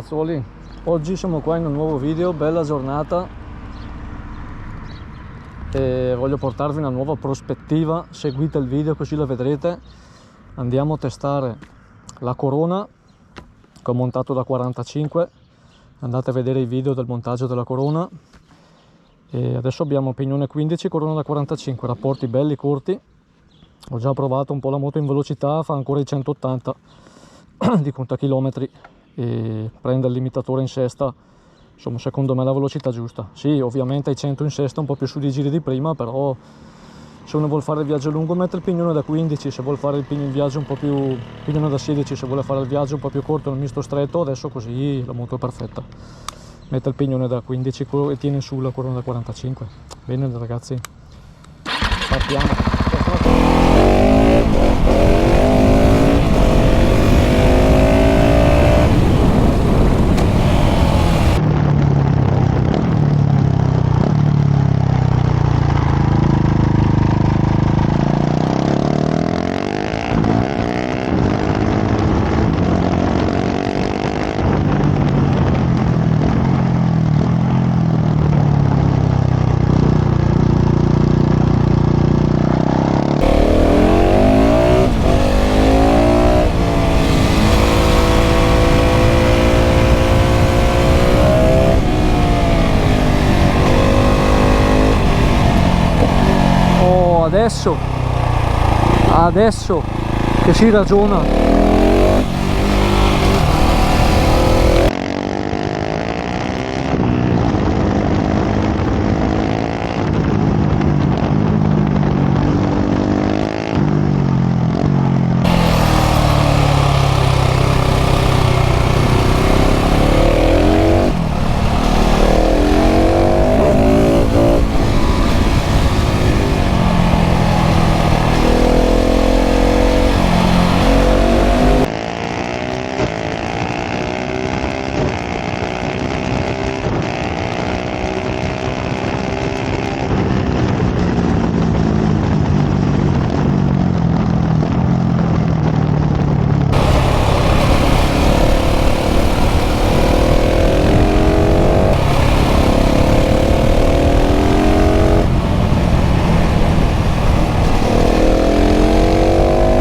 ragazzuoli, oggi siamo qua in un nuovo video, bella giornata e voglio portarvi una nuova prospettiva. Seguite il video così la vedrete. Andiamo a testare la Corona che ho montato da 45, andate a vedere i video del montaggio della Corona. E adesso abbiamo pignone 15, Corona da 45, rapporti belli corti. Ho già provato un po' la moto in velocità, fa ancora i 180 di contachilometri e prende il limitatore in sesta, insomma secondo me la velocità giusta. Sì, ovviamente ai 100 in sesta un po' più su di giri di prima, però se uno vuole fare il viaggio lungo mette il pignone da 15, se vuole fare il viaggio un po' più pignone da 16, se vuole fare il viaggio un po' più corto nel misto stretto, adesso così la moto è perfetta. Mette il pignone da 15 e tiene su la Corona da 45. Bene ragazzi, partiamo. Adesso che si ragiona.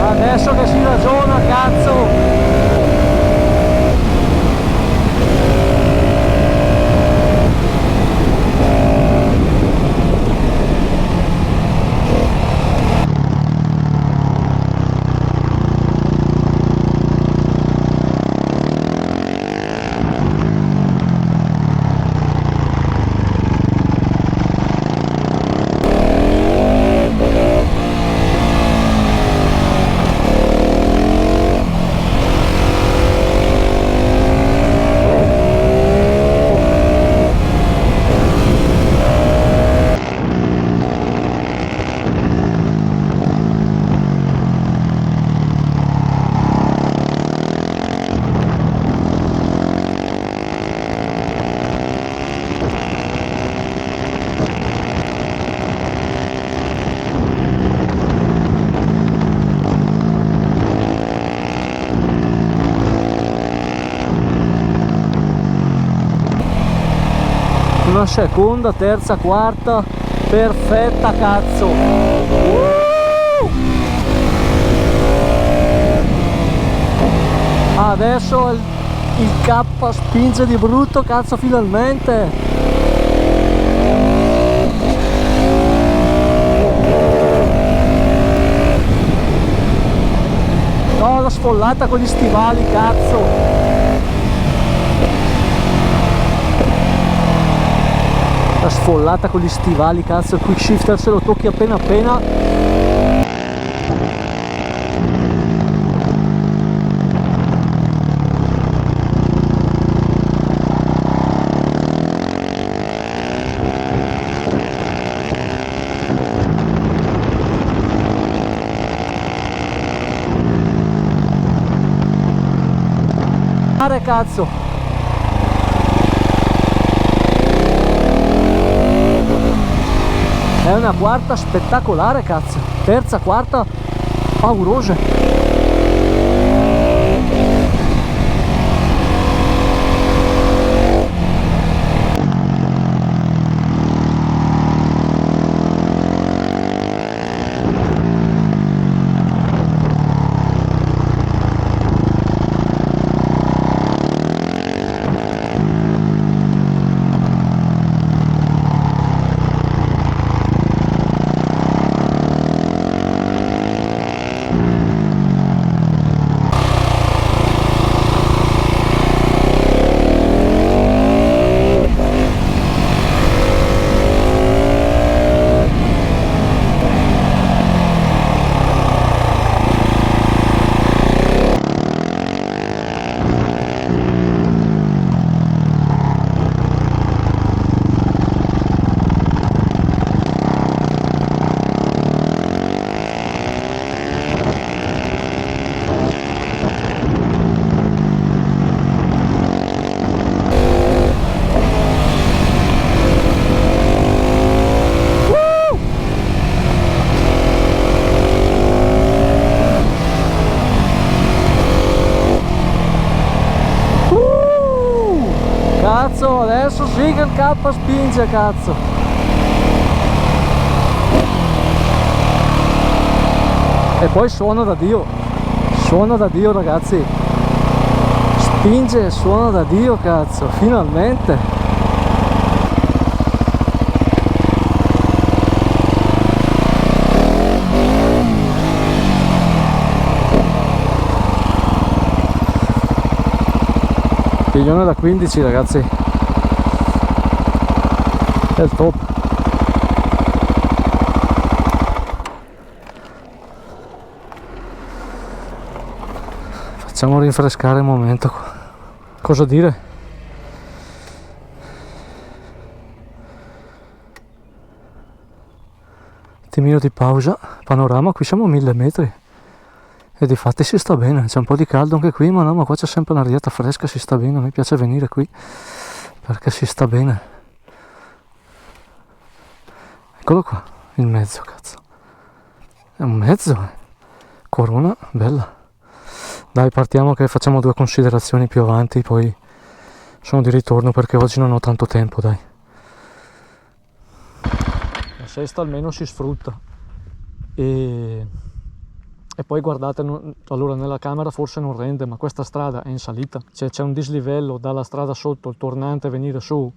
Adesso che si ragiona, cazzo! Una seconda, terza, quarta, perfetta cazzo. Adesso il K spinge di brutto, cazzo, finalmente. No, la sfollata con gli stivali, cazzo. La sfollata con gli stivali, cazzo, il quick shifter se lo tocchi appena appena. Cazzo, è una quarta spettacolare, cazzo. Terza, quarta paurose. cazzo, adesso sì che il K spinge, cazzo. E poi suona da Dio ragazzi, spinge e suona da Dio, cazzo, finalmente. Piglione da 15 ragazzi, è il top. Facciamo rinfrescare un momento qua. Cosa dire? Un attimino di pausa, panorama, qui siamo a 1000 metri. E difatti si sta bene, c'è un po' di caldo anche qui, ma no, ma qua c'è sempre un'arietta fresca, si sta bene, a me piace venire qui perché si sta bene. Eccolo qua, il mezzo, cazzo. È un mezzo, Corona, bella. Dai, partiamo che facciamo 2 considerazioni più avanti, poi sono di ritorno perché oggi non ho tanto tempo, dai. La sesta almeno si sfrutta. E poi guardate, allora nella camera forse non rende, ma questa strada è in salita, cioè c'è un dislivello dalla strada sotto, il tornante venire su,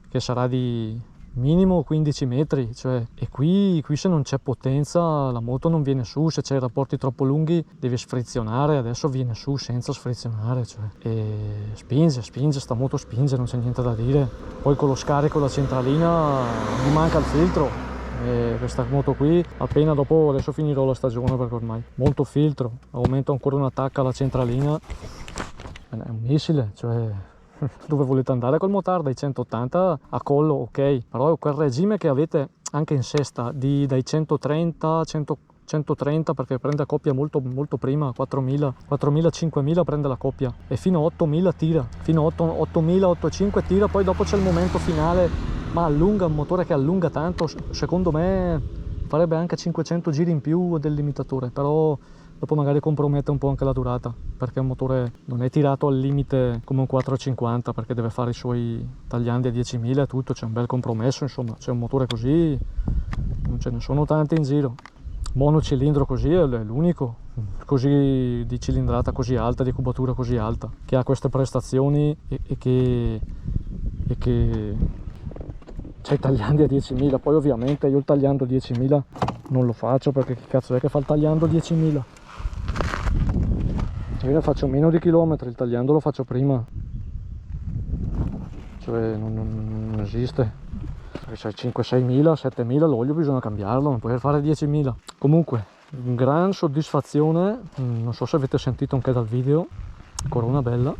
che sarà di minimo 15 metri, cioè, e qui se non c'è potenza la moto non viene su, se c'è i rapporti troppo lunghi devi sfrizionare, adesso viene su senza sfrizionare, cioè, e spinge, sta moto spinge, non c'è niente da dire. Poi con lo scarico la centralina mi manca il filtro. E questa moto qui appena dopo, adesso finirò la stagione perché ormai molto filtro, aumento ancora un attacco alla centralina, è un missile, cioè dove volete andare col motard dai 180 a collo, ok, però è quel regime che avete anche in sesta dai 130 130 perché prende a coppia molto prima, 4000 5000 prende la coppia e fino a 8000 tira, fino a 8000 85 tira, poi dopo c'è il momento finale, ma allunga, un motore che allunga tanto, secondo me farebbe anche 500 giri in più del limitatore, però dopo magari compromette un po' anche la durata, perché un motore non è tirato al limite come un 450, perché deve fare i suoi tagliandi a 10.000 e tutto, c'è un bel compromesso, insomma, c'è un motore così, non ce ne sono tanti in giro. Monocilindro così è l'unico, così di cilindrata così alta, di cubatura così alta, che ha queste prestazioni e che c'è i tagliandi a 10.000, poi ovviamente io il tagliando a 10.000 non lo faccio perché che cazzo è che fa il tagliando a 10.000? Io ne faccio meno di chilometri, il tagliando lo faccio prima, cioè non esiste. Se c'è 5-6.000, 7.000 l'olio bisogna cambiarlo, non puoi fare 10.000. Comunque, gran soddisfazione, non so se avete sentito anche dal video, Corona bella,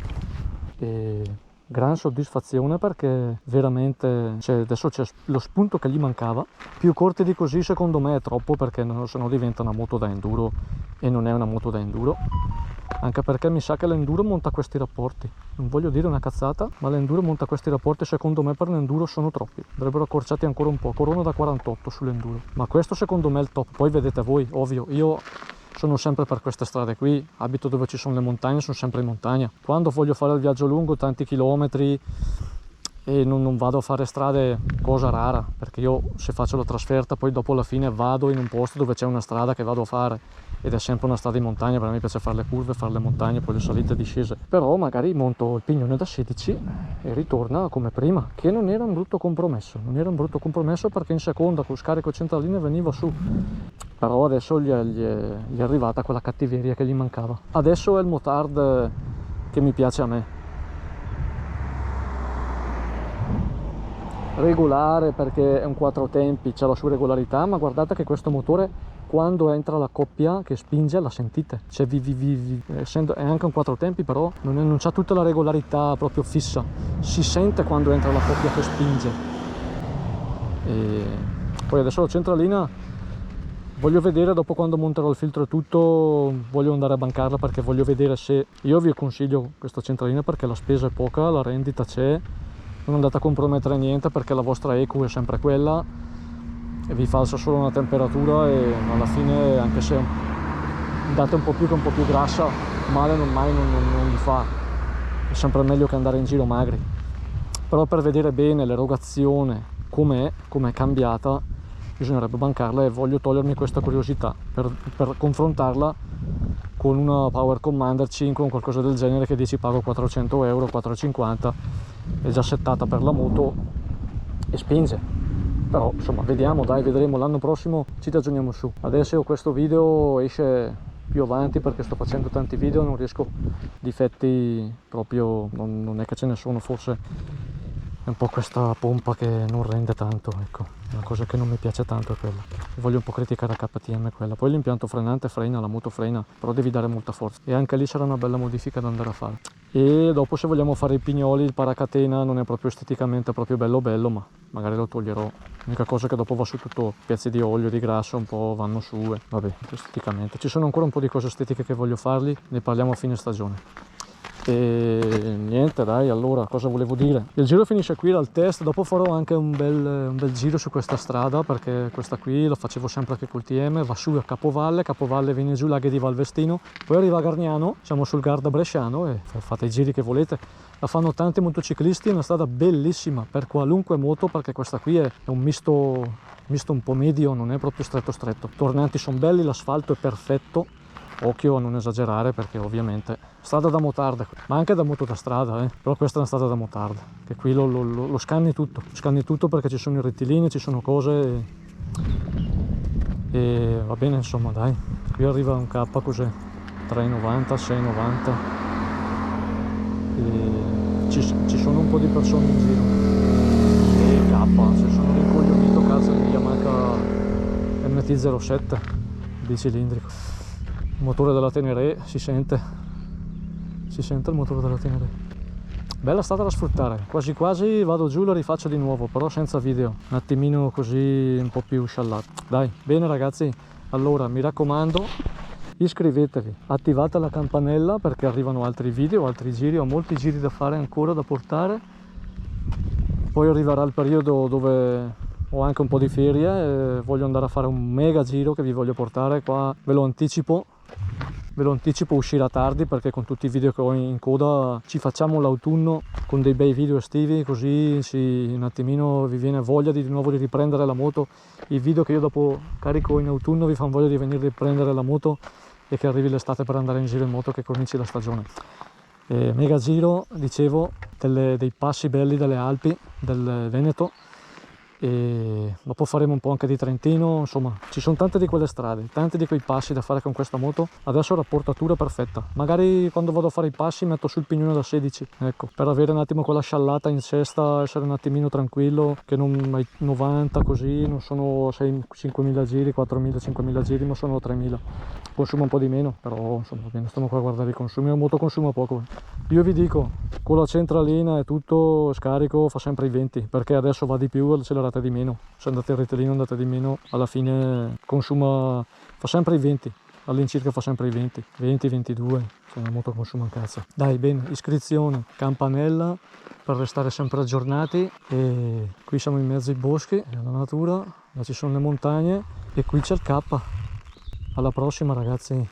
e gran soddisfazione perché veramente adesso c'è lo spunto che gli mancava. Più corti di così secondo me è troppo, perché sennò diventa una moto da enduro e non è una moto da enduro, anche perché mi sa che l'enduro monta questi rapporti, non voglio dire una cazzata, ma l'enduro monta questi rapporti, secondo me per l'enduro sono troppi, andrebbero accorciati ancora un po'. Corona da 48 sull'enduro, ma questo secondo me è il top. Poi vedete voi, ovvio, io sono sempre per queste strade qui, abito dove ci sono le montagne, sono sempre in montagna. Quando voglio fare il viaggio lungo, tanti chilometri, e non vado a fare strade, cosa rara, perché io se faccio la trasferta poi dopo alla fine vado in un posto dove c'è una strada che vado a fare, ed è sempre una strada in montagna, perché a me piace fare le curve, fare le montagne, poi le salite e discese. Però magari monto il pignone da 16 e ritorna come prima, che non era un brutto compromesso, perché in seconda col scarico centralino veniva su, però adesso gli è arrivata quella cattiveria che gli mancava. Adesso è il motard che mi piace a me, regolare, perché è un 4 tempi, c'ha la sua regolarità, ma guardate che questo motore quando entra la coppia che spinge la sentite, cioè essendo, è anche un 4 tempi, però non c'ha tutta la regolarità proprio fissa, si sente quando entra la coppia che spinge. E poi adesso la centralina voglio vedere, dopo quando monterò il filtro e tutto, voglio andare a bancarla, perché voglio vedere se, io vi consiglio questa centralina perché la spesa è poca, la rendita c'è, non andate a compromettere niente perché la vostra EQ è sempre quella e vi falsa solo una temperatura, e alla fine anche se andate un po' più che un po' più grassa, male non vi fa, è sempre meglio che andare in giro magri. però per vedere bene l'erogazione com'è cambiata bisognerebbe bancarla, e voglio togliermi questa curiosità per confrontarla con una Power Commander 5 o qualcosa del genere che dici pago 400 euro, 450, è già settata per la moto e spinge. Però insomma vediamo, dai, vedremo, l'anno prossimo ci ragioniamo su. Adesso questo video esce più avanti perché sto facendo tanti video, non riesco, difetti proprio non è che ce ne sono, forse è un po' questa pompa che non rende tanto, ecco, una cosa che non mi piace tanto è quella. Voglio un po' criticare la KTM quella. Poi l'impianto frenante frena, la moto frena, però devi dare molta forza, e anche lì sarà una bella modifica da andare a fare. E dopo, se vogliamo fare i pignoli, il paracatena non è proprio esteticamente proprio bello, ma magari lo toglierò. L'unica cosa è che dopo va su tutto pezzi di olio, di grasso, un po' vanno su, e vabbè, esteticamente ci sono ancora un po' di cose estetiche che voglio farli, ne parliamo a fine stagione. E niente, dai, allora cosa volevo dire, il giro finisce qui dal test. Dopo farò anche un bel giro su questa strada, perché questa qui la facevo sempre anche col TM, va su a Capovalle, viene giù Laghe di Valvestino, poi arriva a Gargnano, siamo sul Garda Bresciano e fate i giri che volete. La fanno tanti motociclisti, è una strada bellissima per qualunque moto, perché questa qui è un misto un po' medio, non è proprio stretto. I tornanti sono belli, l'asfalto è perfetto. Occhio a non esagerare, perché ovviamente strada da motarda, ma anche da moto da strada, però questa è una strada da motarda, che qui lo scanni tutto, perché ci sono i rettilini, ci sono cose e va bene, insomma, dai. Qui arriva un K cos'è? 3,90, 6,90 e ci sono un po' di persone in giro e K, se sono rincoglionito, cazzo, via, manca MT-07 bicilindrico. Il motore della Tenere si sente il motore della Tenere. Bella strada da sfruttare, quasi vado giù, lo rifaccio di nuovo, però senza video, un attimino così, un po' più sciallato. Dai, bene ragazzi, allora mi raccomando, iscrivetevi, attivate la campanella perché arrivano altri video, altri giri, ho molti giri da fare ancora, da portare. Poi arriverà il periodo dove ho anche un po' di ferie e voglio andare a fare un mega giro che vi voglio portare qua, ve lo anticipo, uscirà tardi, perché con tutti i video che ho in coda ci facciamo l'autunno con dei bei video estivi, così un attimino vi viene voglia di nuovo di riprendere la moto. I video che io dopo carico in autunno vi fanno voglia di venire a riprendere la moto e che arrivi l'estate per andare in giro in moto, che cominci la stagione. Mega giro, dicevo, dei passi belli delle Alpi, del Veneto, e dopo faremo un po' anche di Trentino. Insomma, ci sono tante di quelle strade, tanti di quei passi da fare con questa moto. Adesso la portatura perfetta, magari quando vado a fare i passi metto sul pignone da 16, ecco, per avere un attimo quella sciallata in sesta, essere un attimino tranquillo, che non ai 90 così, non sono 5.000 giri, 4.000, 5.000 giri, ma sono 3.000. Consuma un po' di meno, però insomma, bene, stiamo qua a guardare i consumi. La moto consuma poco. Io vi dico, con la centralina e tutto scarico fa sempre i 20, perché adesso va di più, accelerate di meno. Se andate in rettilineo andate di meno, alla fine consuma, fa sempre i 20, all'incirca fa sempre i 20, 22, cioè la moto consuma un cazzo. Dai, bene, iscrizione, campanella per restare sempre aggiornati. E qui siamo in mezzo ai boschi, alla natura, là ci sono le montagne e qui c'è il K. Alla prossima ragazzi.